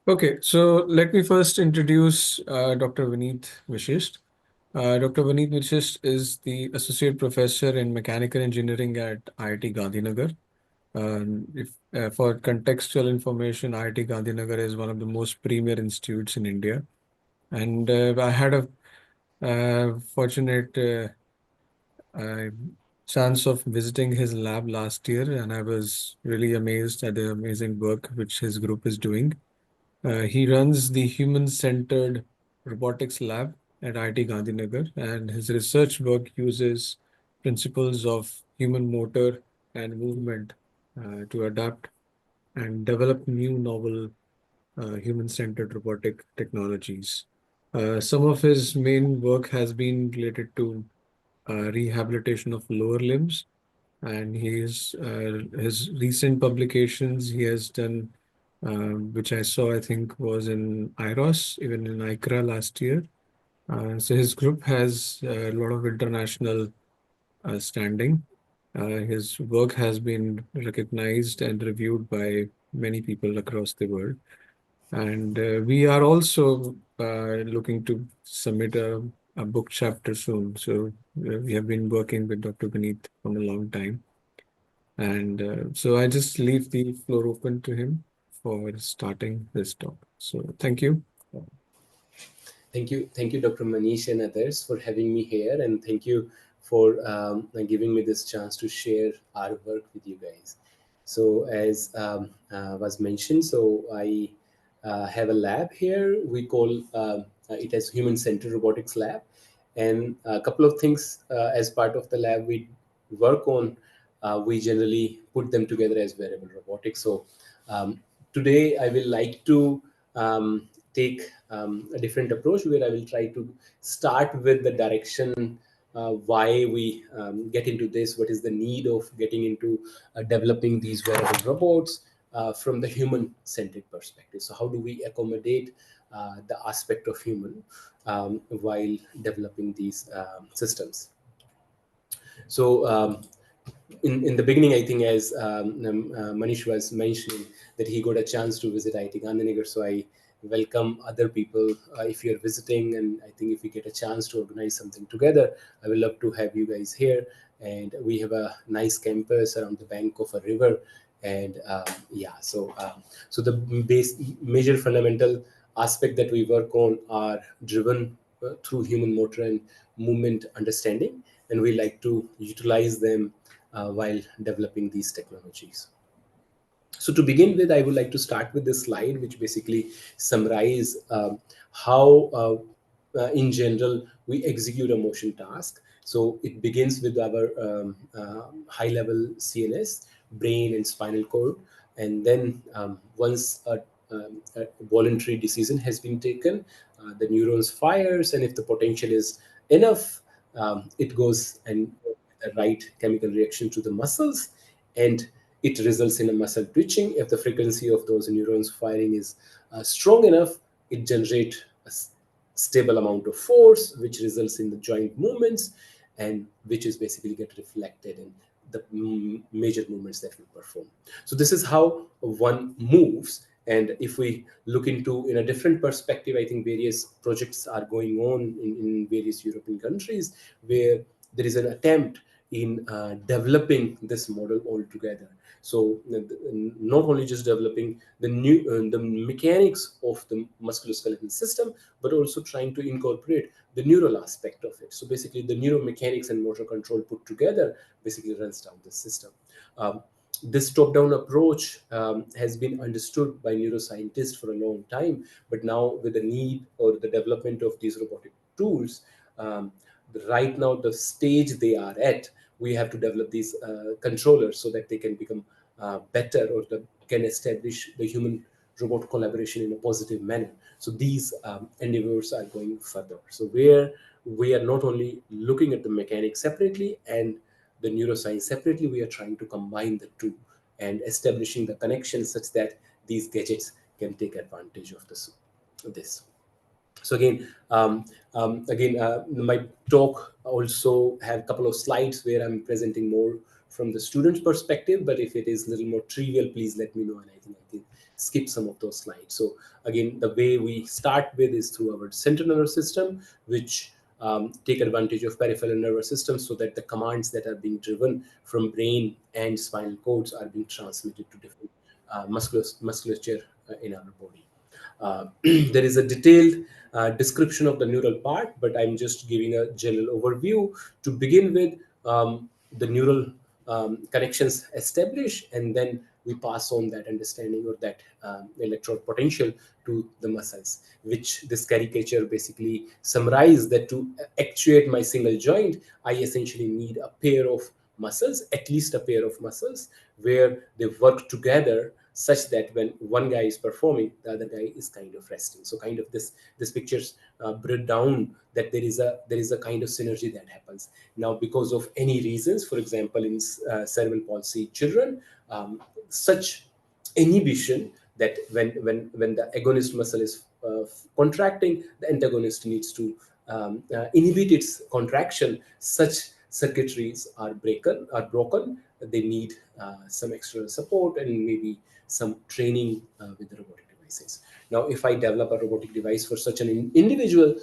Okay, so let me first introduce Dr. Vineet Vashist. Dr. Vineet Vashist is the Associate Professor in Mechanical Engineering at IIT Gandhinagar. For contextual information, IIT Gandhinagar is one of the most premier institutes in India. And I had a fortunate uh, chance of visiting his lab last year, and I was really amazed at the amazing work which his group is doing. He runs the Human-Centered Robotics Lab at IIT Gandhinagar, and his research work uses principles of human motor and movement to adapt and develop new novel human-centered robotic technologies. Some of his main work has been related to rehabilitation of lower limbs, and his recent publications he has done, which I saw, I think, was in IROS, even in ICRA last year. So his group has a lot of international standing. His work has been recognized and reviewed by many people across the world. And we are also looking to submit a book chapter soon. So we have been working with Dr. Vineet for a long time. And so I just leave the floor open to him for starting this talk. So thank you. Thank you, Dr. Manish and others for having me here, and thank you for giving me this chance to share our work with you guys. So, as was mentioned, so I have a lab here. We call it as Human-Centered Robotics Lab, and a couple of things as part of the lab we work on. We generally put them together as wearable robotics. So, today I will like to take a different approach where I will try to start with the direction why we get into this, what is the need of getting into developing these wearable robots from the human centric perspective. So, how do we accommodate the aspect of human while developing these systems? In the beginning, I think as Manish was mentioning that he got a chance to visit IIT Gandhinagar, so I welcome other people if you're visiting, and I think if we get a chance to organize something together, I will love to have you guys here. And we have a nice campus around the bank of a river, and so the major fundamental aspect that we work on are driven through human motor and movement understanding, and we like to utilize them while developing these technologies. So to begin with, I would like to start with this slide, which basically summarize how, in general, we execute a motion task. So it begins with our high-level CNS, brain and spinal cord, and then once a voluntary decision has been taken, the neurons fires, and if the potential is enough, it goes and the right chemical reaction to the muscles, and it results in a muscle twitching. If the frequency of those neurons firing is strong enough, it generates a stable amount of force, which results in the joint movements, and which is basically get reflected in the major movements that we perform. So this is how one moves. And if we look into in a different perspective, I think various projects are going on in various European countries where there is an attempt in developing this model altogether. So not only just developing the mechanics of the musculoskeletal system, but also trying to incorporate the neural aspect of it. So basically, the neuromechanics and motor control put together basically runs down the system. This top-down approach has been understood by neuroscientists for a long time, but now with the need or the development of these robotic tools, right now the stage they are at, we have to develop these controllers so that they can become better, or can establish the human robot collaboration in a positive manner. So these endeavors are going further. So where we are not only looking at the mechanics separately and the neuroscience separately, we are trying to combine the two and establishing the connection such that these gadgets can take advantage of this. So again, my talk also have a couple of slides where I'm presenting more from the student's perspective, but if it is a little more trivial, please let me know, and I think I can skip some of those slides. So again, the way we start with is through our central nervous system, which take advantage of peripheral nervous system, so that the commands that are being driven from brain and spinal cords are being transmitted to different musculature in our body. There is a detailed description of the neural part, but I'm just giving a general overview to begin with. The neural connections established, and then we pass on that understanding or that electrode potential to the muscles, which this caricature basically summarize that to actuate my single joint, I essentially need a pair of muscles, at least a pair of muscles, where they work together such that when one guy is performing, the other guy is kind of resting. So kind of this pictures break down that there is a kind of synergy that happens. Now, because of any reasons, for example, in cerebral palsy children, such inhibition, that when the agonist muscle is contracting, the antagonist needs to inhibit its contraction. Such circuitries are broken. They need some external support and maybe some training with the robotic devices. Now, if I develop a robotic device for such an individual,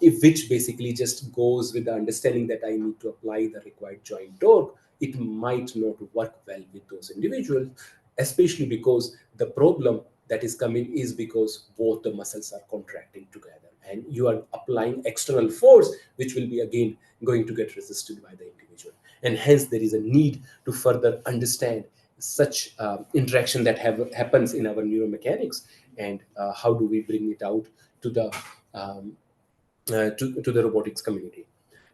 if which basically just goes with the understanding that I need to apply the required joint torque, it might not work well with those individuals, especially because the problem that is coming is because both the muscles are contracting together, and you are applying external force, which will be again going to get resisted by the individual. And hence there is a need to further understand such interaction that happens in our neuromechanics, and how do we bring it out to the um, to the robotics community.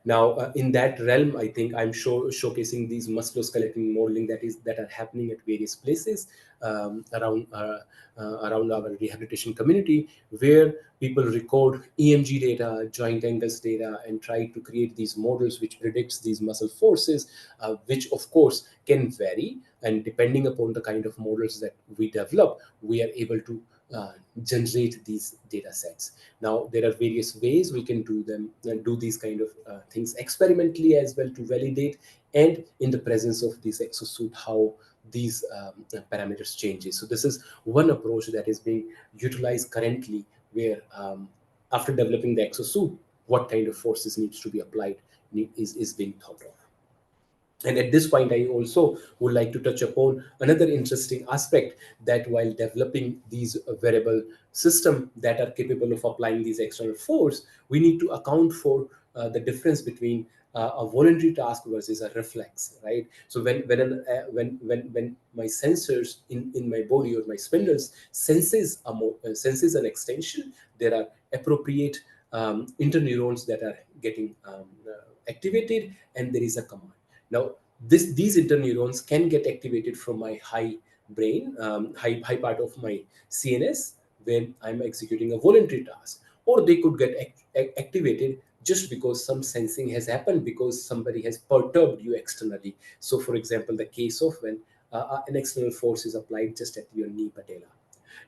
Now, in that realm, I think I'm showcasing these musculoskeletal modeling that are happening at various places around our rehabilitation community, where people record EMG data, joint angles data, and try to create these models which predicts these muscle forces, which of course can vary. And depending upon the kind of models that we develop, we are able to generate these data sets. Now, there are various ways we can do them, do these kind of things experimentally as well to validate, and in the presence of this exosuit, how these parameters changes. So this is one approach that is being utilized currently, where after developing the exosuit, what kind of forces needs to be applied is being thought of. And at this point, I also would like to touch upon another interesting aspect, that while developing these variable system that are capable of applying these external force, we need to account for the difference between a voluntary task versus a reflex, right? So when my sensors in my body or my spindles senses an extension, there are appropriate interneurons that are getting activated, and there is a command. Now, these interneurons can get activated from my high brain, high part of my CNS when I'm executing a voluntary task, or they could get activated just because some sensing has happened, because somebody has perturbed you externally. So, for example, the case of when an external force is applied just at your knee patella.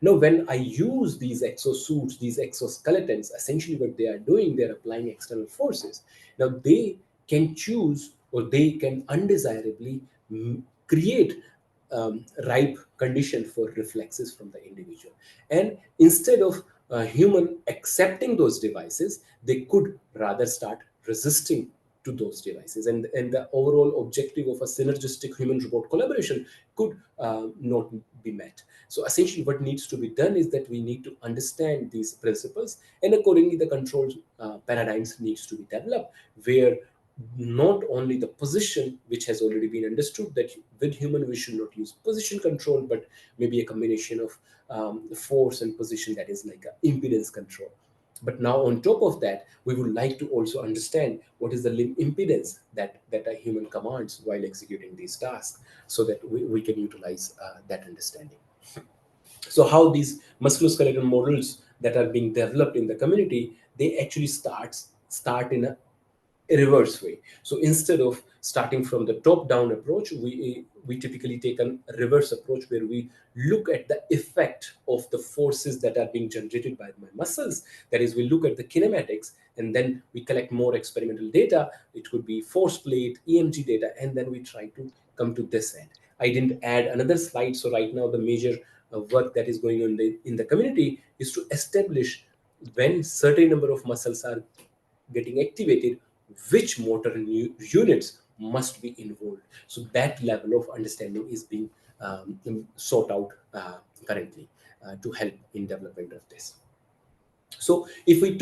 Now, when I use these exosuits, these exoskeletons, essentially what they are doing, they're applying external forces. Now, they can choose, or they can undesirably create ripe condition for reflexes from the individual. And instead of human accepting those devices, they could rather start resisting to those devices, and the overall objective of a synergistic human robot collaboration could not be met. So essentially what needs to be done is that we need to understand these principles, and accordingly the control paradigms needs to be developed, where not only the position, which has already been understood that with human we should not use position control, but maybe a combination of force and position, that is like a impedance control. But now on top of that, we would like to also understand what is the limb impedance that a human commands while executing these tasks, so that we can utilize that understanding. So how these musculoskeletal models that are being developed in the community, they actually start in a reverse way. So instead of starting from the top down approach, we typically take a reverse approach, where we look at the effect of the forces that are being generated by my muscles. That is, we look at the kinematics, and then we collect more experimental data. It could be force plate, EMG data, and then we try to come to this end. I didn't add another slide. So right now the major work that is going on in the community is to establish when certain number of muscles are getting activated, which motor units must be involved. So that level of understanding is being sought out currently to help in development of this. So if we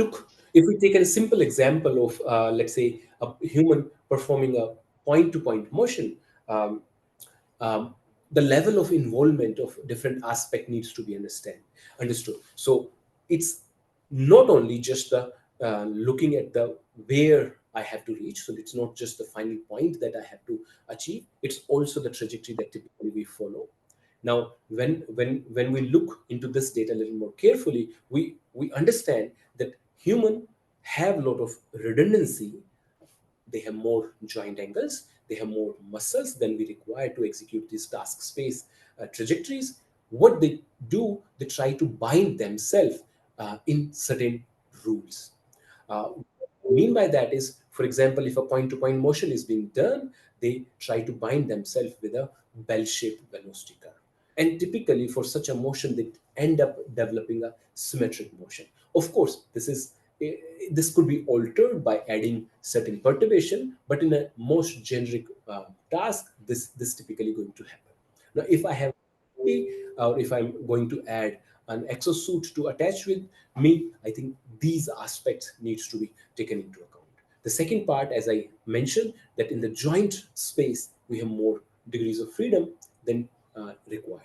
take a simple example of let's say a human performing a point to point motion, um, um, the level of involvement of different aspect needs to be understood. So it's not only just the looking at the where I have to reach. So it's not just the final point that I have to achieve. It's also the trajectory that typically we follow. Now, when we look into this data a little more carefully, we understand that human have a lot of redundancy. They have more joint angles, they have more muscles than we require to execute these task space trajectories. What they do, they try to bind themselves in certain rules. What I mean by that is, for example, if a point to point motion is being done, they try to bind themselves with a bell shaped velocity curve. And typically, for such a motion, they end up developing a symmetric motion. Of course, this could be altered by adding certain perturbation, but in a most generic task, this typically going to happen. Now, if I have or if I'm going to add an exosuit to attach with me, I think these aspects needs to be taken into account. The second part, as I mentioned, that in the joint space we have more degrees of freedom than required.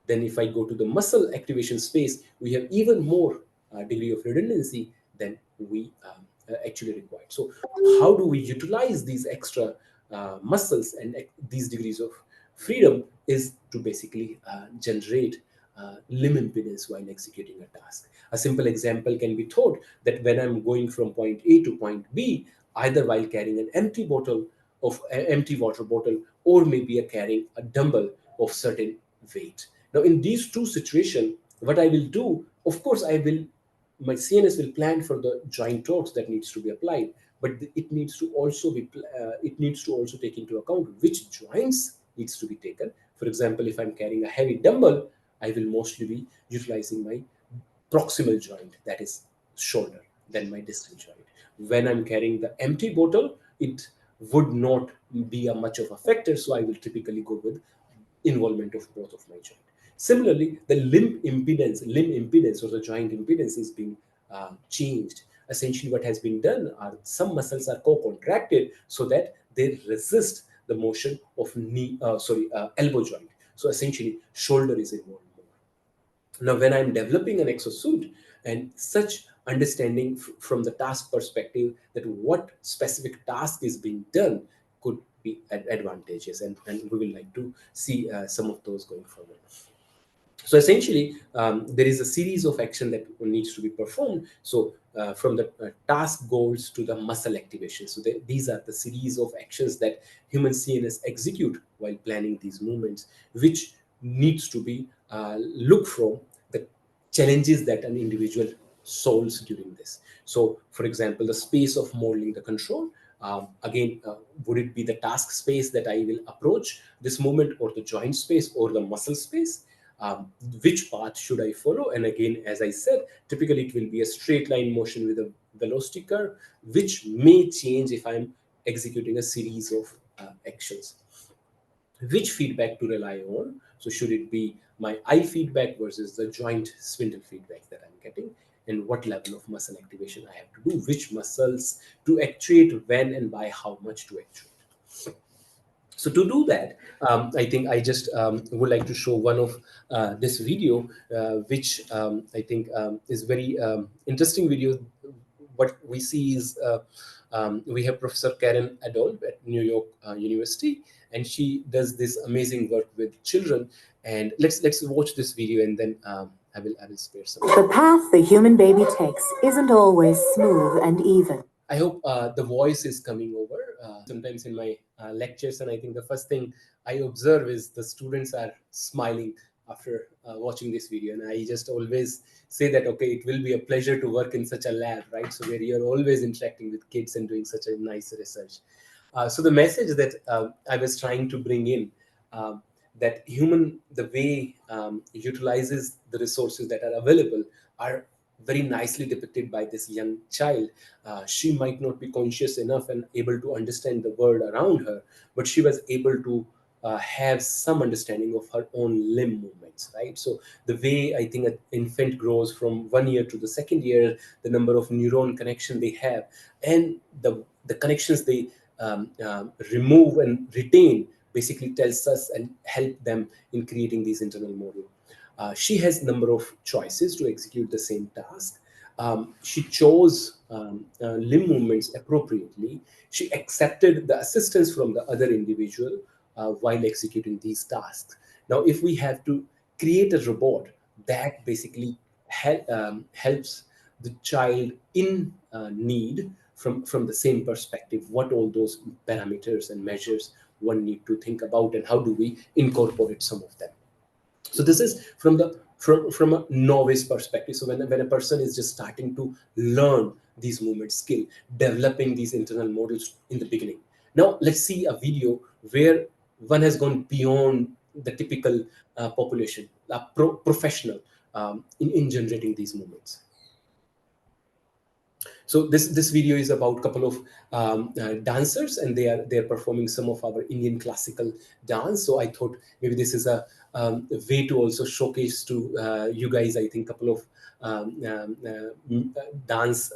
Then if I go to the muscle activation space, we have even more degree of redundancy than we actually required. So how do we utilize these extra muscles and these degrees of freedom is to basically generate limb impedance while executing a task. A simple example can be thought that when I'm going from point A to point B, either while carrying an empty bottle of empty water bottle, or maybe carrying a dumbbell of certain weight. Now, in these two situations, what I will do, of course, my CNS will plan for the joint torques that needs to be applied, but it needs to also it needs to also take into account which joints needs to be taken. For example, if I'm carrying a heavy dumbbell, I will mostly be utilizing my proximal joint, that is shoulder, than my distal joint. When I'm carrying the empty bottle, it would not be a much of a factor, so I will typically go with involvement of both of my joint. Similarly, the limb impedance or the joint impedance is being changed. Essentially, what has been done are some muscles are co-contracted so that they resist the motion of elbow joint. So essentially, shoulder is involved more. Now, when I'm developing an exosuit and such understanding from the task perspective that what specific task is being done could be advantageous, and we will like to see some of those going forward. So essentially, there is a series of action that needs to be performed. So from the task goals to the muscle activation. So these are the series of actions that human CNS execute while planning these movements, which needs to be look from the challenges that an individual solves during this. So, for example, the space of modeling the control. Again, would it be the task space that I will approach this movement, or the joint space, or the muscle space? Which path should I follow? And again, as I said, typically it will be a straight line motion with a velocity curve, which may change if I'm executing a series of actions. Which feedback to rely on? So should it be my eye feedback versus the joint spindle feedback that I'm getting? And what level of muscle activation I have to do? Which muscles to actuate when and by how much to actuate? So to do that, I think I just would like to show one of this video, which I think is very interesting video. What we see is we have Professor Karen Adolph at New York University, and she does this amazing work with children. And let's watch this video, and then I will spare some. The path the human baby takes isn't always smooth and even. I hope the voice is coming over. Sometimes in my lectures, and I think the first thing I observe is the students are smiling after watching this video, and I just always say that okay, it will be a pleasure to work in such a lab, right? So where you're always interacting with kids and doing such a nice research. So the message that I was trying to bring in, um, that human, the way utilizes the resources that are available, are very nicely depicted by this young child. She might not be conscious enough and able to understand the world around her, but she was able to have some understanding of her own limb movements, right? So the way I think an infant grows from 1 year to the second year, the number of neuron connection they have, and the connections they remove and retain, basically tells us and help them in creating these internal model. She has number of choices to execute the same task. She chose limb movements appropriately. She accepted the assistance from the other individual while executing these tasks. Now, if we have to create a robot that basically helps the child in need from the same perspective, what all those parameters and measures one need to think about, and how do we incorporate some of them. So this is from a novice perspective. So when a person is just starting to learn these movement skill, developing these internal models in the beginning. Now let's see a video where one has gone beyond the typical population, a professional in generating these movements. So this video is about a couple of dancers, and they're performing some of our Indian classical dance. So I thought maybe this is a way to also showcase to you guys, I think, couple of dance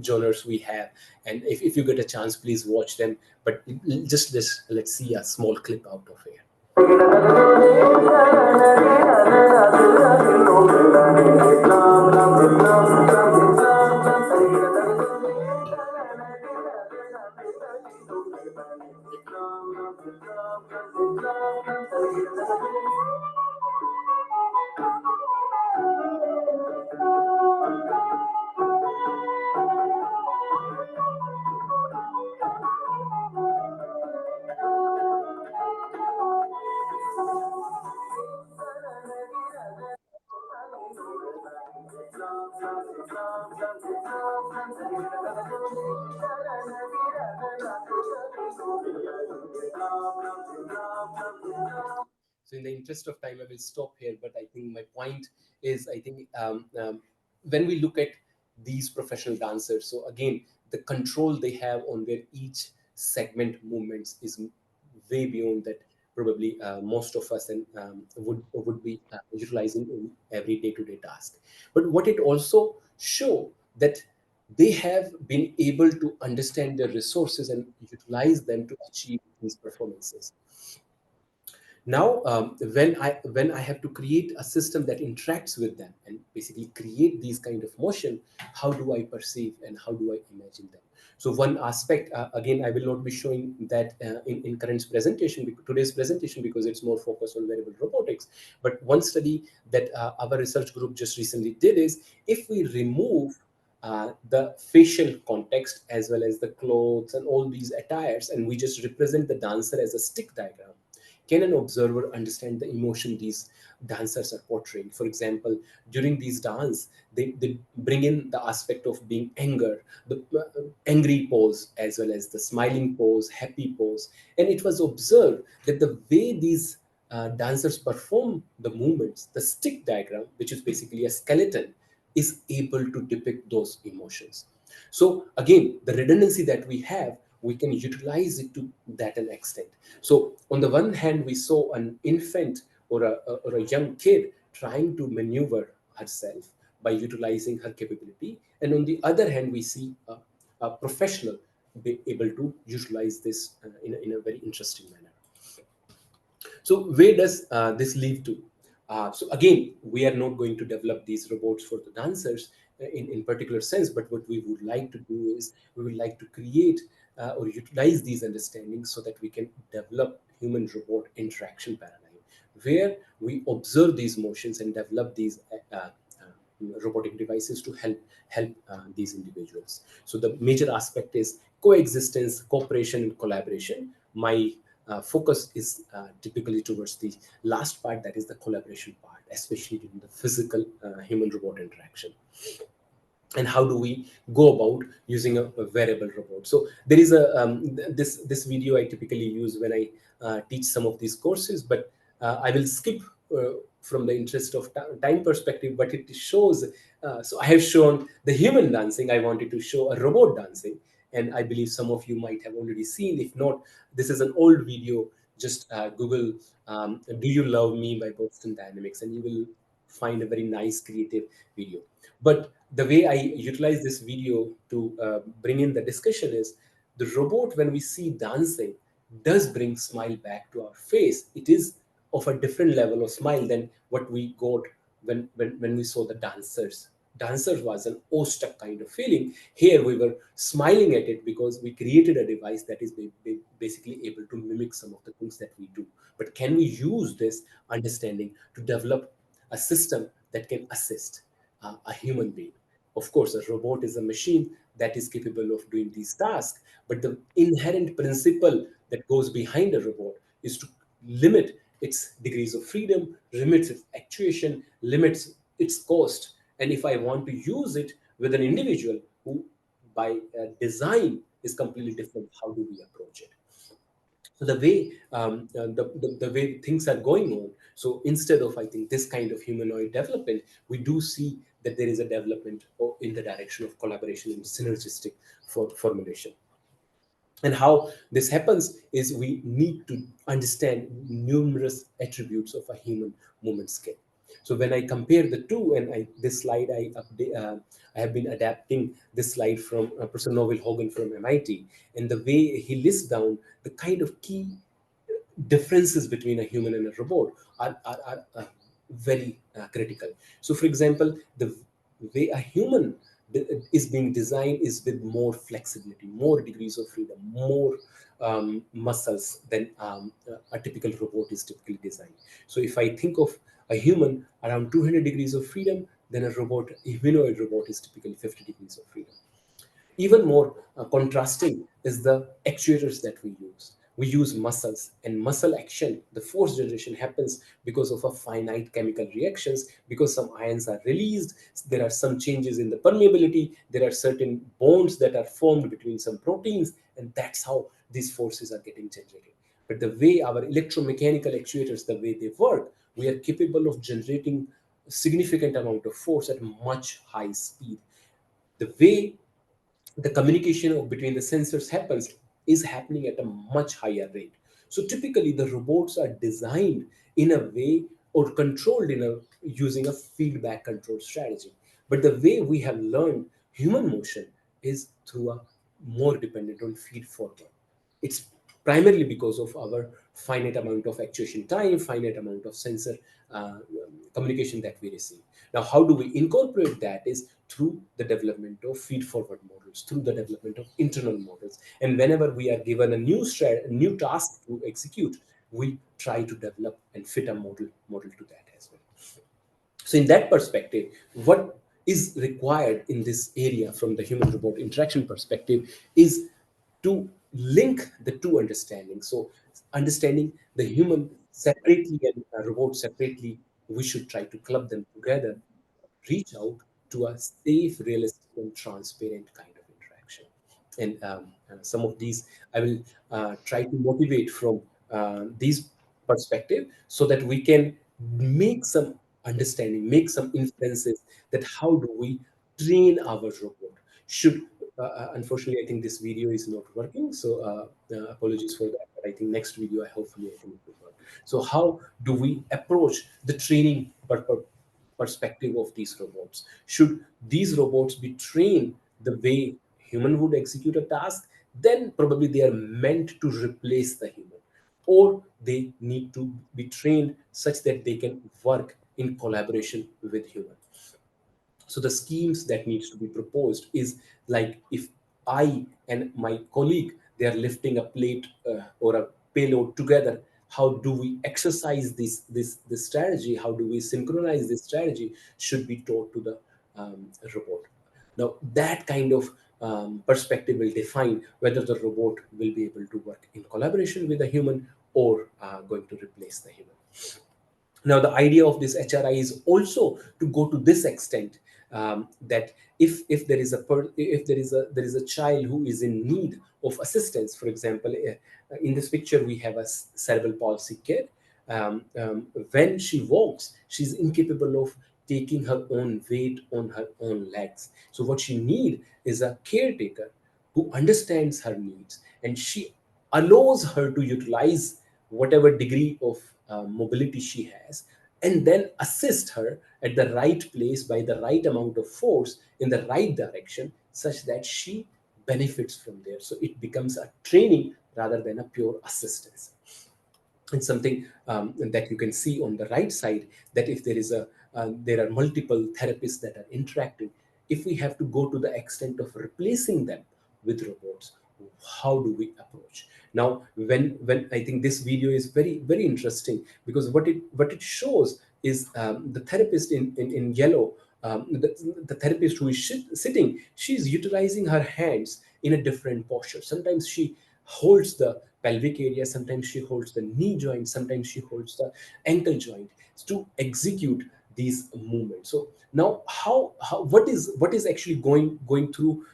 genres we have. And if you get a chance, please watch them. But just let's see a small clip out of here. So in the interest of time, I will stop here. But I think my point is, I think when we look at these professional dancers, so again, the control they have on their each segment movements is way beyond that probably most of us and would be utilizing in every day-to-day task. But what it also show that they have been able to understand their resources and utilize them to achieve these performances. Now when I have to create a system that interacts with them and basically create these kind of motion, how do I perceive and how do I imagine them? So one aspect, again, I will not be showing that in current presentation, today's presentation, because it's more focused on wearable robotics. But one study that our research group just recently did is, if we remove the facial context as well as the clothes and all these attires, and we just represent the dancer as a stick diagram, can an observer understand the emotion these dancers are portraying? For example, during these dance, they bring in the aspect of being anger, the angry pose, as well as the smiling pose, happy pose. And it was observed that the way these dancers perform the movements, the stick diagram, which is basically a skeleton, is able to depict those emotions. So again, the redundancy that we have, we can utilize it to that an extent. So on the one hand, we saw an infant or a young kid trying to maneuver herself by utilizing her capability, and on the other hand, we see a professional be able to utilize this in a very interesting manner. So where does this lead to? So again, we are not going to develop these robots for the dancers in particular sense, but what we would like to do is, we would like to create or utilize these understandings so that we can develop human robot interaction paradigm, where we observe these motions and develop these robotic devices to help these individuals. So the major aspect is coexistence, cooperation, and collaboration. My focus is typically towards the last part, that is the collaboration part, especially during the physical human robot interaction. and how do we go about using a wearable robot. So there is a this video I typically use when I teach some of these courses, but I will skip from the interest of time perspective, but it shows, so I have shown the human dancing, I wanted to show a robot dancing, and I believe some of you might have already seen. If not, this is an old video. Just Google "Do You Love Me" by Boston Dynamics, and you will find a very nice creative video. But the way I utilize this video to bring in the discussion is, the robot, when we see dancing, does bring smile back to our face. It is of a different level of smile than what we got when we saw the dancers. Dancers was an awestruck kind of feeling. Here we were smiling at it because we created a device that is basically able to mimic some of the things that we do. But can we use this understanding to develop a system that can assist a human being? Of course, a robot is a machine that is capable of doing these tasks, but the inherent principle that goes behind a robot is to limit its degrees of freedom, limits its actuation, limits its cost. And if I want to use it with an individual who, by design, is completely different, how do we approach it? So the way the way things are going on, so instead of, I think, this kind of humanoid development, we do see that there is a development in the direction of collaboration and synergistic formulation. And how this happens is we need to understand numerous attributes of a human movement scale. So when I compare the two, and this slide I have been adapting this slide from Professor Noel Hogan from MIT, and the way he lists down the kind of key differences between a human and a robot are very critical. So, for example, the way a human is being designed is with more flexibility, more degrees of freedom, more muscles than a typical robot is typically designed. So, if I think of a human around 200 degrees of freedom, then a humanoid robot is typically 50 degrees of freedom. Even more contrasting is the actuators that we use. We use muscles, and muscle action, the force generation happens because of a finite chemical reactions, because some ions are released, there are some changes in the permeability, there are certain bonds that are formed between some proteins, and that's how these forces are getting generated. But the way our electromechanical actuators, the way they work, we are capable of generating significant amount of force at much high speed. The way the communication between the sensors happens is happening at a much higher rate. So typically the robots are designed in a way, or controlled in a using a feedback control strategy. But the way we have learned human motion is through a more dependent on feed forward. It's primarily because of our finite amount of actuation time, finite amount of sensor communication that we receive. Now, how do we incorporate that is through the development of feed-forward models, through the development of internal models. And whenever we are given a new task to execute, we try to develop and fit a model to that as well. So, in that perspective, what is required in this area from the human robot interaction perspective is to link the two understandings. So, understanding the human separately and a robot separately, we should try to club them together, reach out to a safe, realistic, and transparent kind of interaction. And some of these I will try to motivate from these perspective, so that we can make some understanding, make some inferences that how do we train our robot. Should Unfortunately, I think this video is not working, so apologies for that. But I think next video, hopefully, I think it will work. So, how do we approach the training perspective of these robots? Should these robots be trained the way human would execute a task? Then probably they are meant to replace the human, or they need to be trained such that they can work in collaboration with human. So the schemes that needs to be proposed is like, if I and my colleague, they are lifting a plate or a payload together, how do we exercise this strategy, how do we synchronize this strategy, should be taught to the robot. Now that kind of perspective will define whether the robot will be able to work in collaboration with a human, or going to replace the human. Now, the idea of this HRI is also to go to this extent, that if there is a child who is in need of assistance. For example, in this picture we have a cerebral palsy kid. When she walks, she's incapable of taking her own weight on her own legs. So what she need is a caretaker who understands her needs, and she allows her to utilize whatever degree of mobility she has, and then assist her at the right place by the right amount of force in the right direction, such that she benefits from there. So it becomes a training rather than a pure assistance. And something that you can see on the right side, that if there are multiple therapists that are interacting, if we have to go to the extent of replacing them with robots, how do we approach? Now, when I think this video is very very interesting, because what it shows is the therapist in yellow, the therapist who is sitting, she's utilizing her hands in a different posture. Sometimes she holds the pelvic area, sometimes she holds the knee joint, sometimes she holds the ankle joint to execute these movements. So now, how what is actually going through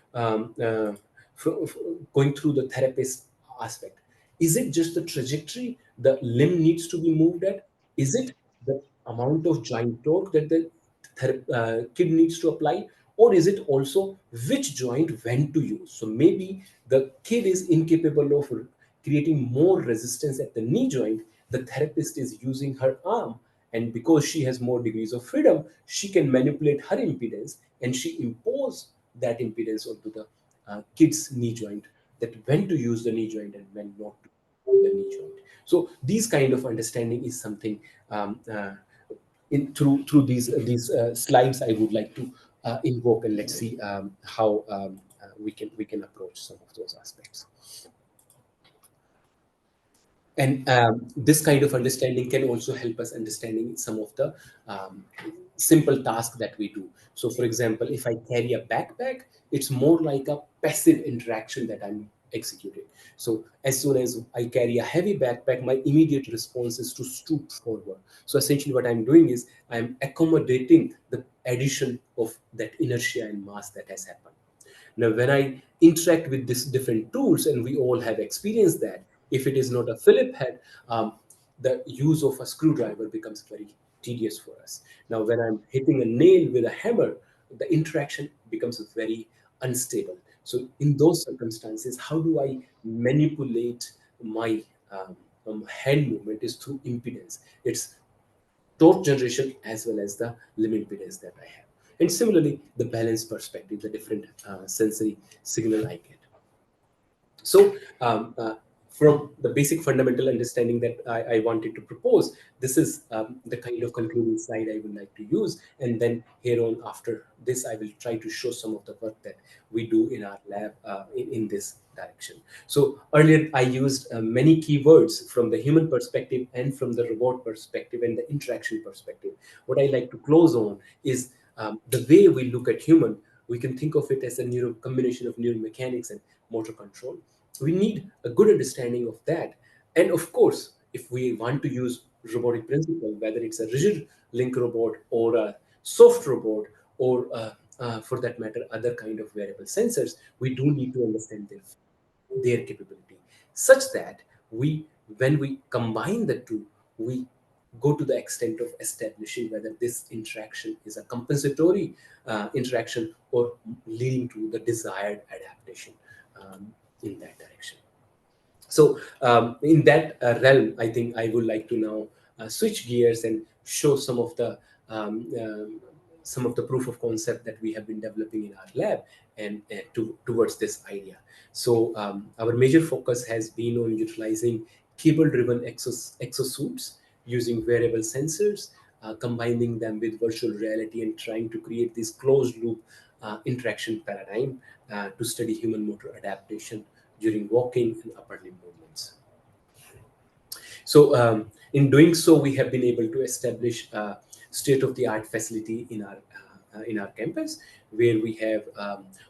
going through the therapist aspect? Is it just the trajectory the limb needs to be moved at? Is it the amount of joint torque that the kid needs to apply? Or is it also which joint when to use? So maybe the kid is incapable of creating more resistance at the knee joint. The therapist is using her arm, and because she has more degrees of freedom, she can manipulate her impedance, and she impose that impedance onto the kid's knee joint, that when to use the knee joint and when not to use the knee joint. So these kind of understanding is something, in through these slides, I would like to invoke, and let's see how we can approach some of those aspects. And this kind of understanding can also help us understanding some of the um, simple tasks that we do. So for example, if I carry a backpack, it's more like a passive interaction that I'm executing. So as soon as I carry a heavy backpack, my immediate response is to stoop forward. So essentially what I'm doing is I'm accommodating the addition of that inertia and mass that has happened. Now, when I interact with these different tools, and we all have experienced that, if it is not a Philip head, the use of a screwdriver becomes very tedious for us. Now, when I'm hitting a nail with a hammer, the interaction becomes very unstable. So, in those circumstances, how do I manipulate my hand movement? Is through impedance. It's torque generation as well as the limit impedance that I have. And similarly, the balance perspective, the different sensory signal I get. So, from the basic fundamental understanding that I wanted to propose, this is the kind of concluding slide I would like to use. And then here on, after this, I will try to show some of the work that we do in our lab in this direction. So earlier, I used many keywords from the human perspective and from the robot perspective and the interaction perspective. What I like to close on is the way we look at human. We can think of it as a combination of neuromechanics and motor control. We need a good understanding of that. And of course, if we want to use robotic principle, whether it's a rigid link robot or a soft robot, or for that matter other kind of wearable sensors, we do need to understand their capability, such that we when we combine the two, we go to the extent of establishing whether this interaction is a compensatory interaction, or leading to the desired adaptation in that direction. So, in that realm, I think I would like to now switch gears and show um, um, some of the proof of concept that we have been developing in our lab, and towards this idea. So, our major focus has been on utilizing cable-driven exosuits using wearable sensors, combining them with virtual reality, and trying to create this closed-loop interaction paradigm to study human motor adaptation during walking and upper limb movements. So, in doing so, we have been able to establish a state-of-the-art facility in our campus, where we have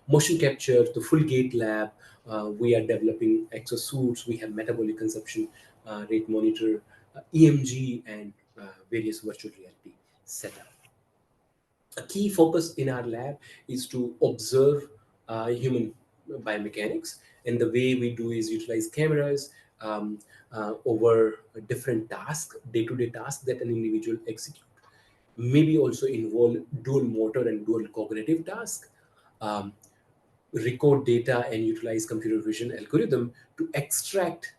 motion capture, the full gait lab. We are developing exosuits. We have metabolic consumption rate monitor, EMG, and various virtual reality setup. A key focus in our lab is to observe human biomechanics, and the way we do is utilize cameras um, over different tasks, day-to-day tasks that an individual execute. Maybe also involve dual motor and dual cognitive tasks. Um, Record data and utilize computer vision algorithm to extract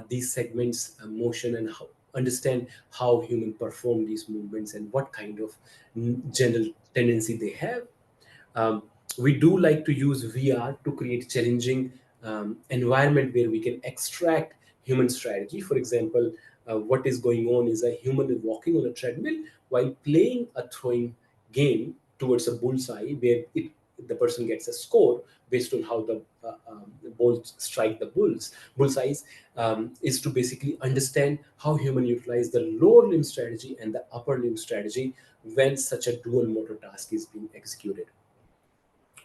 these segments motion and understand how human perform these movements and what kind of general tendency they have. um, we do like to use VR to create challenging environment where we can extract human strategy. For example, what is going on is a human is walking on a treadmill while playing a throwing game towards a bullseye, where the person gets a score based on how the balls strike the bullseyes. Is to basically understand how human utilize the lower limb strategy and the upper limb strategy when such a dual motor task is being executed.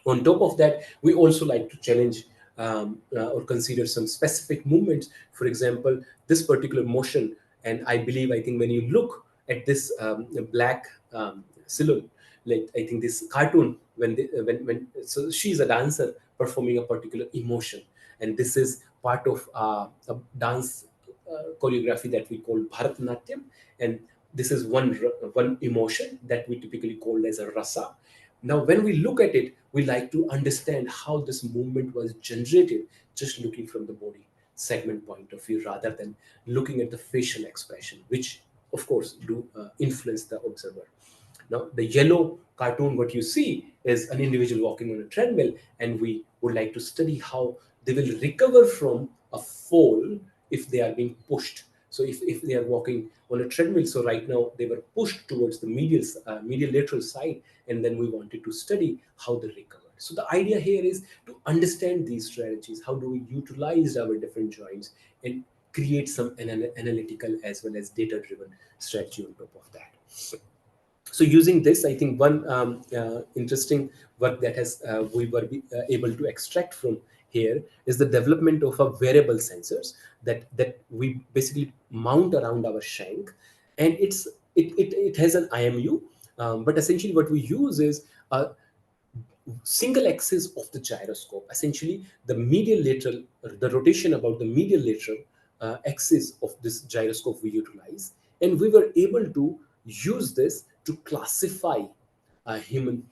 On top of that, we also like to challenge or consider some specific movements. For example, this particular motion, and I think when you look at this black silhouette, like I think this cartoon, when so she's a dancer performing a particular emotion, and this is part of a dance choreography that we call Bharatanatyam, and this is one emotion that we typically call as a rasa. Now, when we look at it, we like to understand how this movement was generated just looking from the body segment point of view rather than looking at the facial expression, which of course do influence the observer. Now, the yellow cartoon, what you see is an individual walking on a treadmill, and we would like to study how they will recover from a fall if they are being pushed. So, if they are walking on a treadmill, so right now they were pushed towards the medial lateral side, and then we wanted to study how they recover. So, the idea here is to understand these strategies. How do we utilize our different joints and create some analytical as well as data driven strategy on top of that? So using this, I think one interesting work that has we were able to extract from here is the development of a wearable sensors that we basically mount around our shank, and it has an IMU, but essentially what we use is a single axis of the gyroscope. Essentially, the medial lateral, the rotation about the medial lateral axis of this gyroscope we utilize, and we were able to use this to classify a human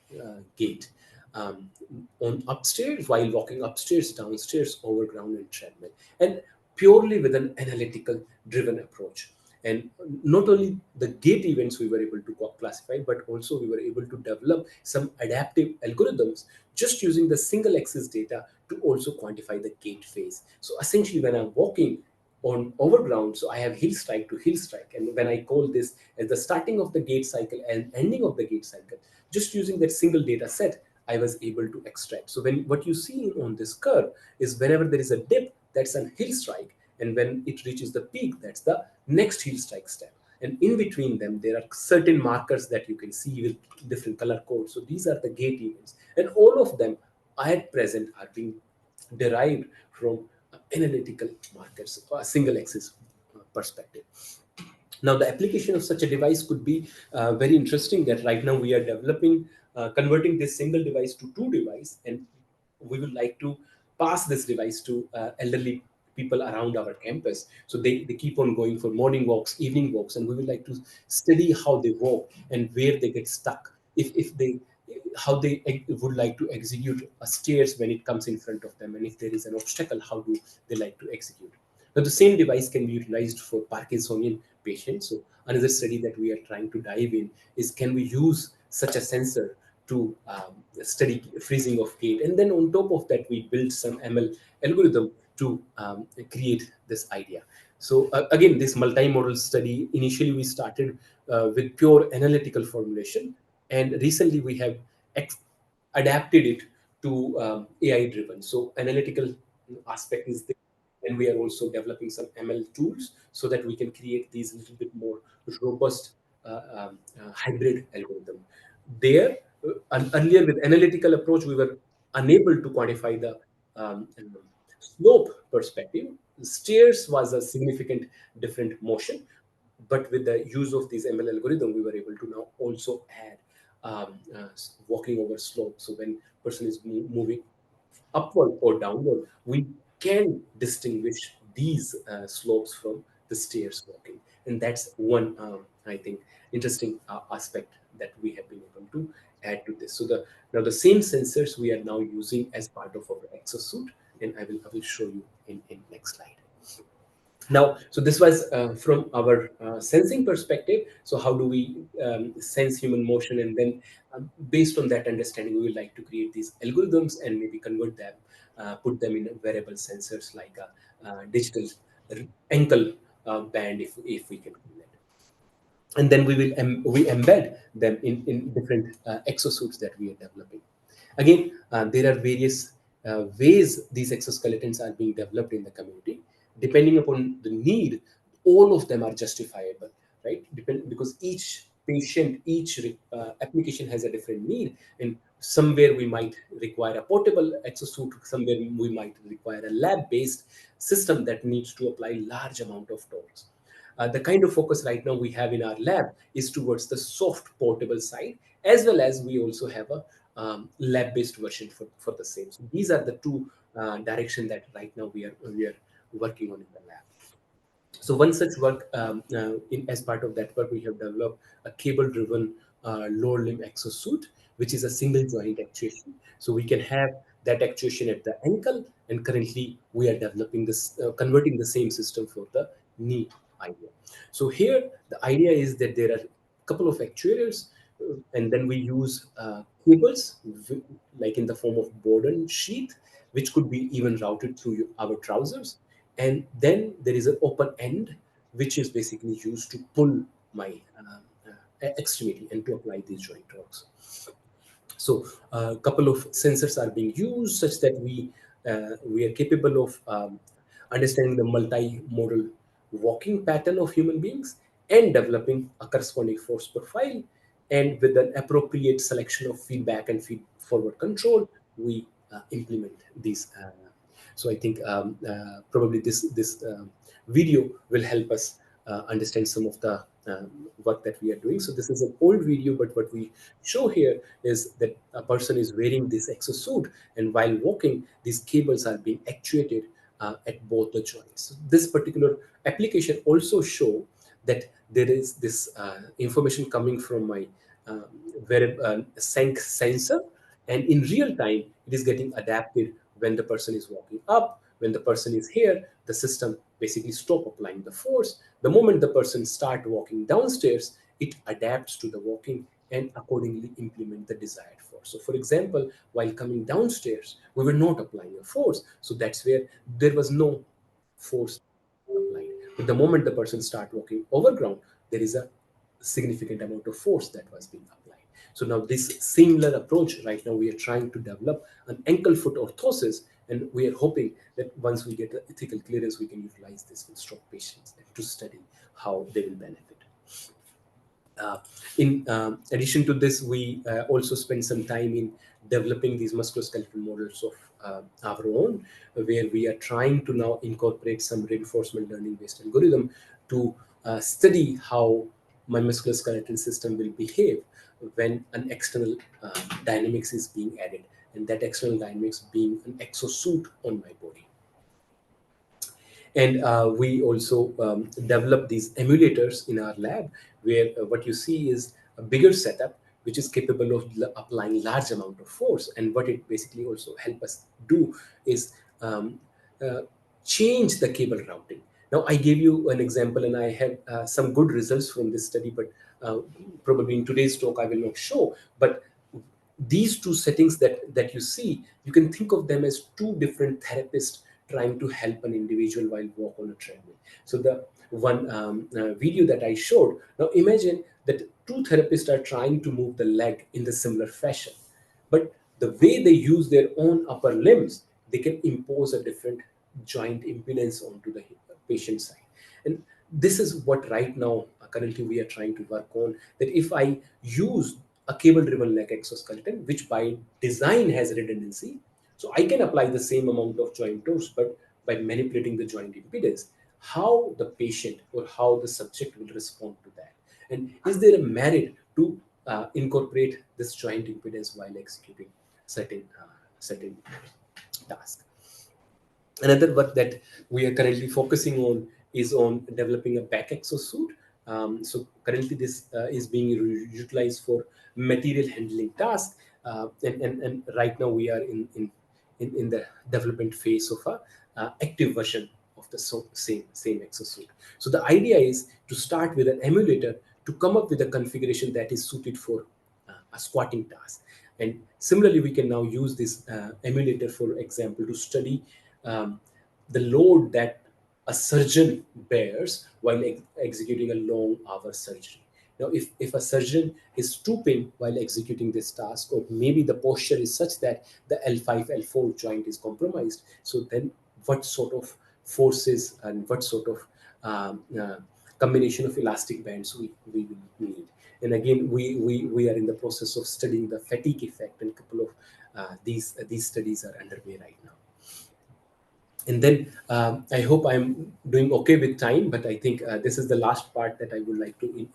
gait on upstairs, while walking upstairs, downstairs, overground, and treadmill, and purely with an analytical driven approach. And not only the gate events we were able to classify, but also we were able to develop some adaptive algorithms just using the single axis data to also quantify the gate phase. So essentially, when I'm walking on overground, so I have heel strike to heel strike, and when I call this as the starting of the gate cycle and ending of the gate cycle, just using that single data set, I was able to extract. So when what you see on this curve is whenever there is a dip, that's an heel strike, and when it reaches the peak, that's the next heel strike step. And in between them, there are certain markers that you can see with different color codes. So these are the gate events, and all of them at present are being derived from analytical markers, a single axis perspective. Now, the application of such a device could be very interesting. That right now we are developing, converting this single device to two device, and we would like to pass this device to elderly people around our campus. So they keep on going for morning walks, evening walks, and we would like to study how they walk and where they get stuck. If they how they would like to execute a stairs when it comes in front of them, and if there is an obstacle, how do they like to execute. Now, the same device can be utilized for Parkinsonian patients. So, another study that we are trying to dive in is, can we use such a sensor to study freezing of gait? And then on top of that, we build some ML algorithm to create this idea. So, again, this multimodal study, initially we started with pure analytical formulation, and recently we have ex- adapted it to AI driven. So, analytical aspect is there, and we are also developing some ML tools so that we can create these little bit more robust hybrid algorithm. There, earlier with analytical approach, we were unable to quantify the slope perspective. Stairs was a significant different motion, but with the use of these ML algorithm, we were able to now also add walking over slope. So when person is moving upward or downward, we can distinguish these slopes from the stairs walking. And that's one, I think, interesting aspect that we have been able to add to this. So now the same sensors we are now using as part of our exosuit, and I will show you in next slide. Now, so this was from our sensing perspective. So how do we sense human motion? And then based on that understanding, we would like to create these algorithms and maybe convert them, put them in wearable sensors like a digital ankle band, if we can call it. And then we embed them in different exosuits that we are developing. Again, there are various ways these exoskeletons are being developed in the community. Depending upon the need, all of them are justifiable, right? Because each patient, each application has a different need, and somewhere we might require a portable exosuit, somewhere we might require a lab-based system that needs to apply large amount of torques. The kind of focus right now we have in our lab is towards the soft portable side, as well as we also have a lab-based version for the same. So these are the two direction that right now we are working on in the lab. So one such work, as part of that work, we have developed a cable-driven lower limb exosuit, which is a single joint actuation. So we can have that actuation at the ankle, and currently we are developing this, converting the same system for the knee idea. So here the idea is that there are a couple of actuators, and then we use cables, like in the form of Borden sheath, which could be even routed through our trousers. And then there is an open end, which is basically used to pull my extremity and to apply these joint torques. So a couple of sensors are being used such that we are capable of understanding the multimodal walking pattern of human beings and developing a corresponding force profile. And with an appropriate selection of feedback and feed forward control, we implement these. So I think probably this video will help us understand some of the work that we are doing. So this is an old video, but what we show here is that a person is wearing this exosuit, and while walking, these cables are being actuated at both the joints. This particular application also show that there is this information coming from my sync sensor, and in real time it is getting adapted. When the person is walking up, when the person is here, the system basically stop applying the force. The moment the person start walking downstairs, it adapts to the walking and accordingly implement the desired force. So for example, while coming downstairs, we were not applying a force, so that's where there was no force applied. But the moment the person start walking over ground, there is a significant amount of force that was being applied. So now this similar approach, right now we are trying to develop an ankle foot orthosis, and we are hoping that once we get the ethical clearance, we can utilize this in stroke patients and to study how they will benefit. Uh, in addition to this, we also spend some time in developing these musculoskeletal models of our own, where we are trying to now incorporate some reinforcement learning based algorithm to study how my musculoskeletal system will behave when an external dynamics is being added, and that external dynamics being an exosuit on my body. And we also develop these emulators in our lab, where what you see is a bigger setup which is capable of applying large amount of force. And what it basically also help us do is uh, change the cable routing. Now I gave you an example, and I have some good results from this study, but probably in today's talk I will not show. But these two settings that you see, you can think of them as two different therapists trying to help an individual while walk on a treadmill. So the one video that I showed, now imagine that two therapists are trying to move the leg in the similar fashion, but the way they use their own upper limbs, they can impose a different joint impedance onto the patient side. And this is what right now currently we are trying to work on, that if I use a cable driven leg exoskeleton, which by design has redundancy, so I can apply the same amount of joint torque, but by manipulating the joint impedance, how the patient or how the subject will respond to that, and is there a merit to incorporate this joint impedance while executing certain task. Another work that we are currently focusing on is on developing a back exosuit. So currently this is being utilized for material handling tasks, and right now we are in the development phase of a active version of the same exosuit. So the idea is to start with an emulator to come up with a configuration that is suited for a squatting task. And similarly, we can now use this emulator, for example, to study um, the load that a surgeon bears while executing a long hour surgery. Now, if a surgeon is stooping while executing this task, or maybe the posture is such that the L5, L4 joint is compromised, so then what sort of forces and what sort of combination of elastic bands we will need. And again, we are in the process of studying the fatigue effect, and a couple of these studies are underway right now. And then I hope I'm doing okay with time, but I think this is the last part that I would like to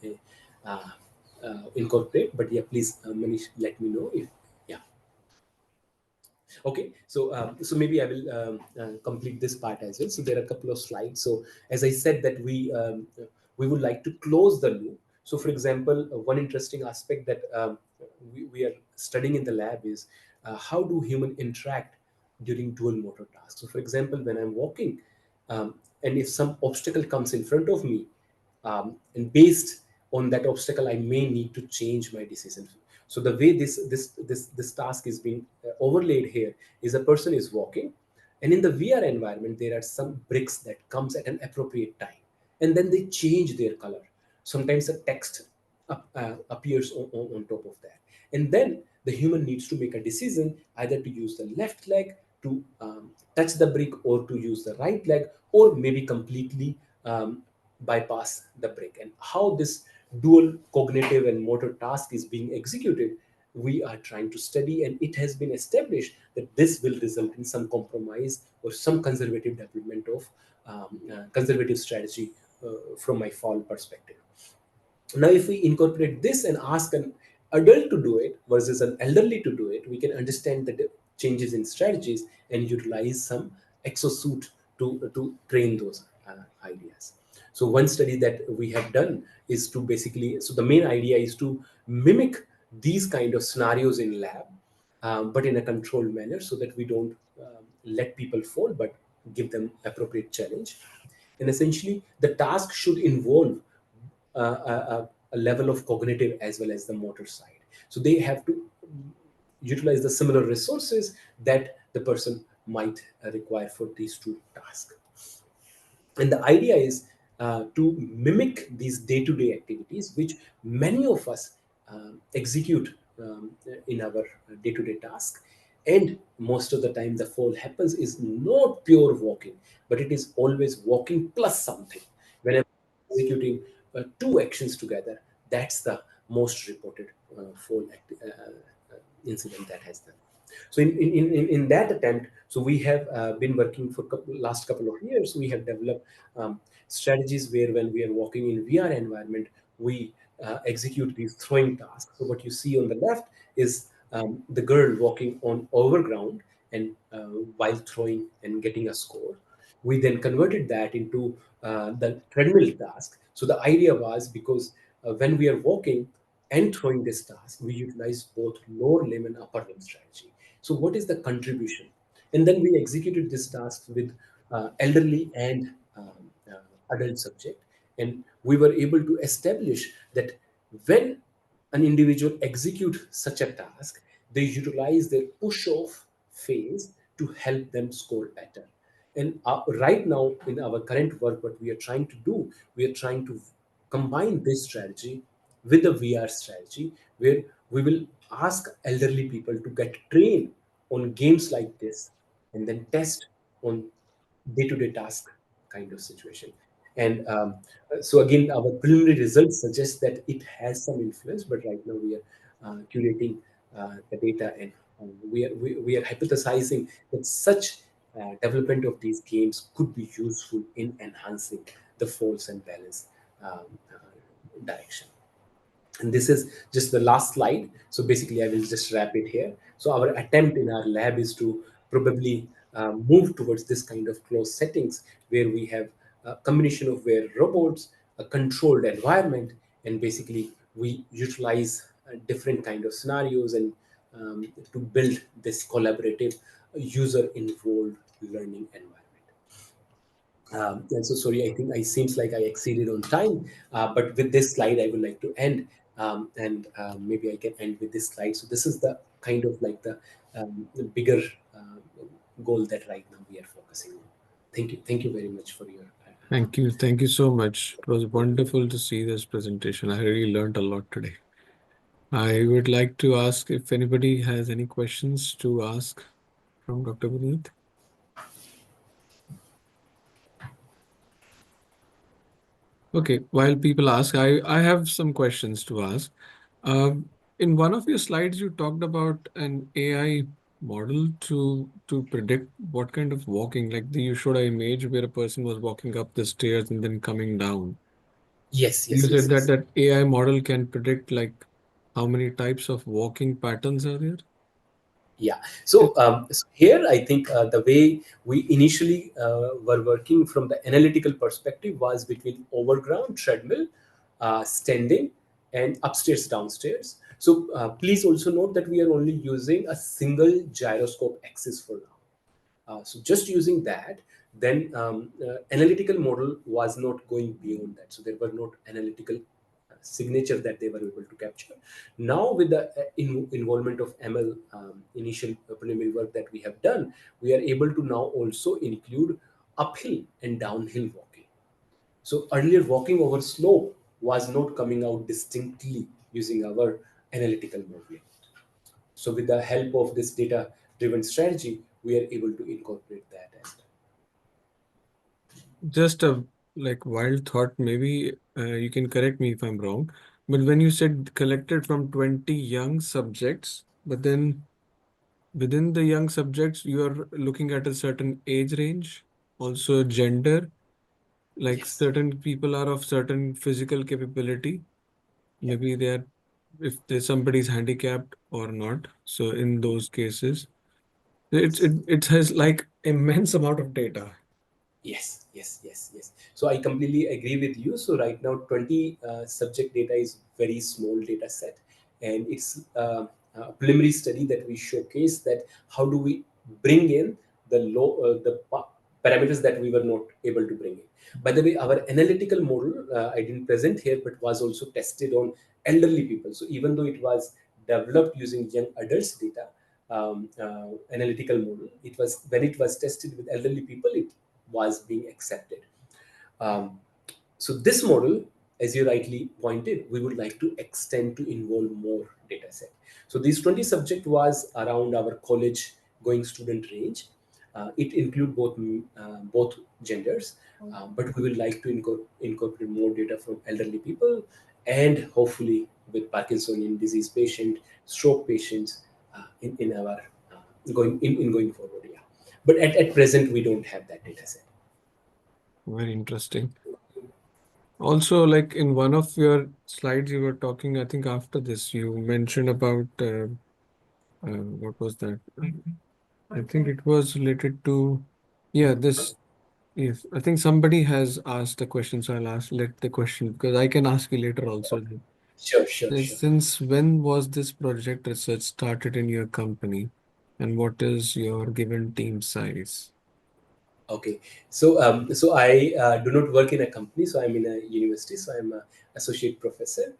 incorporate. But yeah, please, Manish, let me know if, yeah. Okay, so maybe I will complete this part as well. So there are a couple of slides. So as I said that we would like to close the loop. So for example, one interesting aspect that we are studying in the lab is how do human interact during dual motor tasks. So for example, when I'm walking, and if some obstacle comes in front of me, and based on that obstacle, I may need to change my decision. So the way this task is being overlaid here is a person is walking, and in the VR environment there are some bricks that comes at an appropriate time, and then they change their color. Sometimes a text appears on top of that, and then the human needs to make a decision either to use the left leg to touch the brick, or to use the right leg, or maybe completely bypass the brick. And how this dual cognitive and motor task is being executed, we are trying to study, and it has been established that this will result in some compromise or some conservative development of conservative strategy from my fall perspective. Now, if we incorporate this and ask an adult to do it versus an elderly to do it, we can understand the changes in strategies and utilize some exosuit to train those ideas. So one study that we have done is to basically, so the main idea is to mimic these kind of scenarios in lab, but in a controlled manner, so that we don't let people fall, but give them appropriate challenge. And essentially, the task should involve a level of cognitive as well as the motor side. So they have to utilize the similar resources that the person might require for these two tasks. And the idea is to mimic these day-to-day activities, which many of us execute in our day-to-day task. And most of the time, the fall happens is not pure walking, but it is always walking plus something. Whenever executing two actions together, that's the most reported incident that has done. So in that attempt, so we have been working for last couple of years. We have developed strategies where when we are walking in VR environment, we execute these throwing tasks. So what you see on the left is the girl walking on overground and while throwing and getting a score. We then converted that into the treadmill task. So the idea was, because when we are walking and throwing this task, we utilize both lower limb and upper limb strategy. So what is the contribution? And then we executed this task with elderly and adult subject, and we were able to establish that when an individual execute such a task, they utilize their push-off phase to help them score better. And right now, in our current work, what we are trying to do, we are trying to combine this strategy with the VR strategy, where we will ask elderly people to get trained on games like this, and then test on day-to-day task kind of situation. And so again, our preliminary results suggest that it has some influence, but right now we are curating the data, and we are hypothesizing that such development of these games could be useful in enhancing the force and balance um, direction. And this is just the last slide. So basically, I will just wrap it here. So our attempt in our lab is to probably move towards this kind of closed settings where we have a combination of where robots, a controlled environment, and basically we utilize different kind of scenarios and to build this collaborative user involved learning environment. And so sorry, I think I seems like I exceeded on time, but with this slide, I would like to end, and maybe I can end with this slide. So this is the kind of like the bigger goal that right now we are focusing on. Thank you very much for your. Thank you. Thank you so much. It was wonderful to see this presentation. I really learned a lot today. I would like to ask if anybody has any questions to ask from Dr. Vineet. Okay, while people ask, I have some questions to ask. In one of your slides, you talked about an AI model to predict what kind of walking, like you showed an image where a person was walking up the stairs and then coming down. Yes, You yes, said yes, that yes. that AI model can predict like how many types of walking patterns are there? Yeah. So here, I think the way we initially were working from the analytical perspective was between overground, treadmill, standing, and upstairs, downstairs. So please also note that we are only using a single gyroscope axis for now. So just using that, then analytical model was not going beyond that. So there were not analytical signature that they were able to capture. Now with the involvement of ML, initial preliminary work that we have done, we are able to now also include uphill and downhill walking. So earlier walking over slope was not coming out distinctly using our analytical modeling. So with the help of this data driven strategy, we are able to incorporate that as well. Just a like wild thought, maybe you can correct me if I'm wrong, but when you said collected from 20 young subjects, but then within the young subjects, you are looking at a certain age range, also gender, like Yes. certain people are of certain physical capability. Yeah. Maybe they are, if there's somebody's handicapped or not. So in those cases, Yes. it has like immense amount of data. Yes, yes, yes, yes. So I completely agree with you. So right now, 20 subject data is very small data set, and it's a preliminary study that we showcase that how do we bring in the parameters that we were not able to bring in. By the way, our analytical model I didn't present here, but was also tested on elderly people. So even though it was developed using young adults data, analytical model, it was when it was tested with elderly people, it was being accepted. Um, so this model, as you rightly pointed, we would like to extend to involve more data set. So these 20 subject was around our college going student range. It include both genders, but we would like to incorporate more data from elderly people and hopefully with Parkinsonian disease patient, stroke patients in our in going forward. Yeah, but at present we don't have that data set. Very interesting. Also, like in one of your slides, you were talking, I think after this, you mentioned about what was that? I think it was related to, yeah, this. If I think somebody has asked a question, so I'll ask let the question because I can ask you later also. Sure, sure, sure. Since when was this project research started in your company, and what is your given team size? Okay, so I do not work in a company, so I'm in a university, so I'm a associate professor.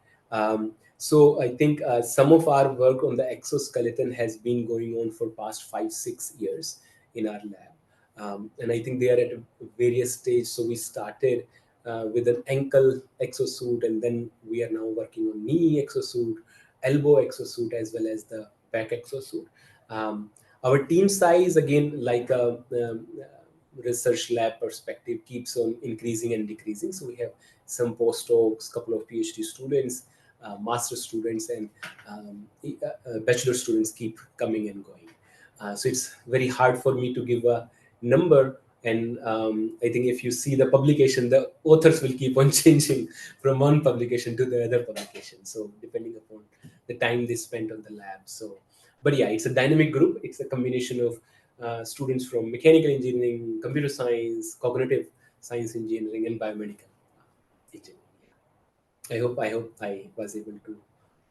So I think some of our work on the exoskeleton has been going on for past 5 6 years in our lab, and I think they are at a various stage. So we started with an ankle exosuit, and then we are now working on knee exosuit, elbow exosuit, as well as the back exosuit. Um, our team size again, like research lab perspective, keeps on increasing and decreasing. So we have some postdocs, couple of PhD students, master students, and bachelor students keep coming and going. So it's very hard for me to give a number And I think if you see the publication, the authors will keep on changing from one publication to the other publication. So depending upon the time they spent on the lab. So, but yeah, it's a dynamic group. It's a combination of students from mechanical engineering, computer science, cognitive science engineering, and biomedical engineering. I hope I was able to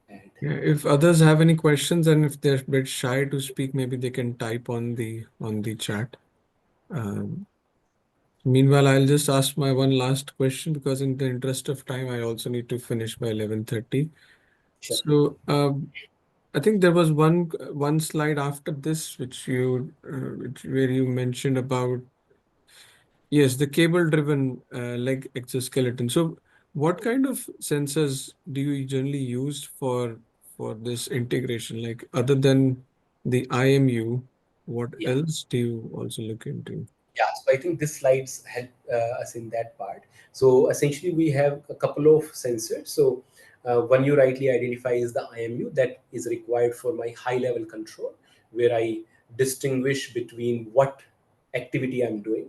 add. Yeah, if others have any questions and if they're a bit shy to speak, maybe they can type on the chat. Um, Meanwhile, I'll just ask my one last question because in the interest of time, I also need to finish by 11:30. Sure. So, I think there was one slide after this where you mentioned about, yes, the cable-driven leg exoskeleton. So, what kind of sensors do you generally use for this integration? Like other than the IMU, what Yeah. else do you also look into? Yeah, so I think this slides help us in that part. So essentially, we have a couple of sensors. So one you rightly identify is the IMU that is required for my high level control, where I distinguish between what activity I'm doing.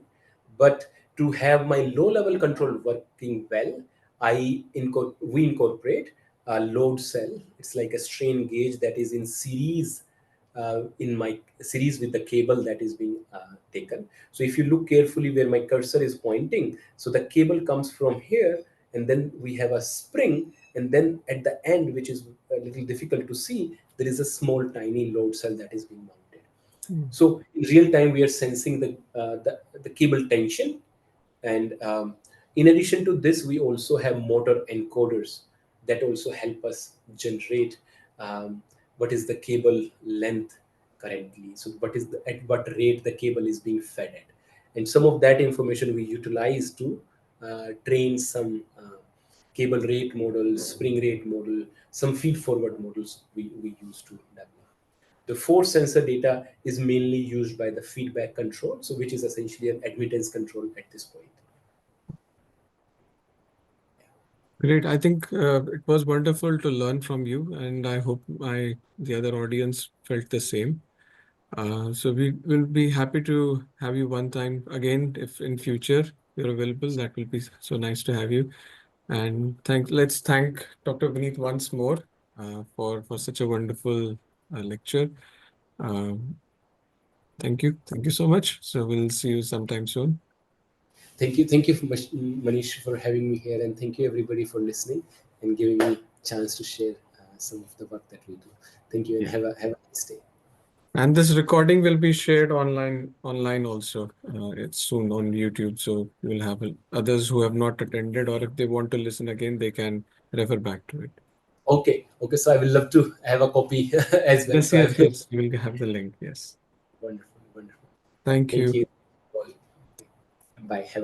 But to have my low level control working well, we incorporate a load cell. It's like a strain gauge that is in my series with the cable that is being taken. So if you look carefully where my cursor is pointing, so the cable comes from here, and then we have a spring, and then at the end, which is a little difficult to see, there is a small tiny load cell that is being mounted. Hmm. So in real time, we are sensing the cable tension, and in addition to this, we also have motor encoders that also help us generate what is the cable length currently. So at what rate the cable is being fed at, and some of that information we utilize to train some cable rate models, spring rate model, some feed forward models we use to develop. The force sensor data is mainly used by the feedback control, so which is essentially an admittance control at this point. Great. I think it was wonderful to learn from you, and I hope the other audience felt the same. So we will be happy to have you one time again if in future you're available. That will be so nice to have you. And let's thank Dr. Vineet once more for such a wonderful lecture. Um, thank you so much. So we'll see you sometime soon. Thank you, Manish, for having me here, and thank you everybody for listening and giving me chance to share some of the work that we do. Thank you, and Yeah. have a nice day. And this recording will be shared online also. It's soon on YouTube, so you'll have others who have not attended, or if they want to listen again, they can refer back to it. Okay, okay. So I will love to have a copy as well. Yes, So I yes, will. yes. You will have the link. Yes. Wonderful, wonderful. Thank Thank you. you. Bye. Have a